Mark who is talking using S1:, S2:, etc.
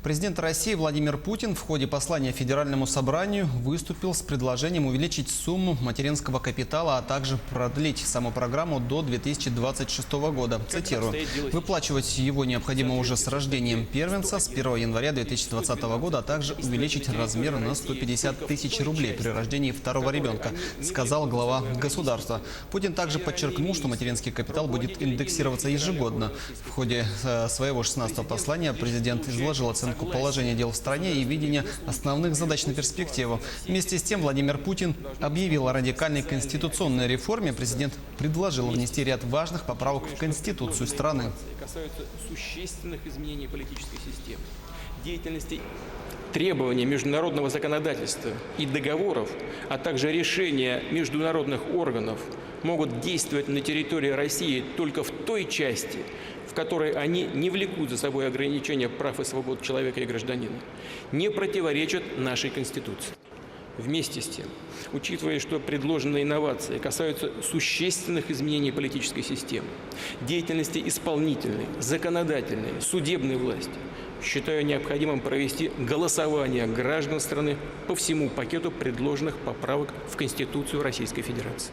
S1: Президент России Владимир Путин в ходе послания Федеральному собранию выступил с предложением увеличить сумму материнского капитала, а также продлить саму программу до 2026 года. Цитирую. Выплачивать его необходимо уже с рождением первенца с 1 января 2020 года, а также увеличить размер на 150 тысяч рублей при рождении второго ребенка, сказал глава государства. Путин также подчеркнул, что материнский капитал будет индексироваться ежегодно. В ходе своего 16-го послания президент изложил оценку положения дел в стране и видение основных задач на перспективу. Вместе с тем Владимир Путин объявил о радикальной конституционной реформе. Президент предложил внести ряд важных поправок в Конституцию страны.
S2: Касаются существенных изменений политической системы, деятельности, требования международного законодательства и договоров, а также решения международных органов могут действовать на территории России только в той части, в которой они не влекут за собой ограничения прав и свобод человека и гражданина, не противоречат нашей Конституции. Вместе с тем, учитывая, что предложенные инновации касаются существенных изменений политической системы, деятельности исполнительной, законодательной, судебной власти, считаю необходимым провести голосование граждан страны по всему пакету предложенных поправок в Конституцию Российской Федерации.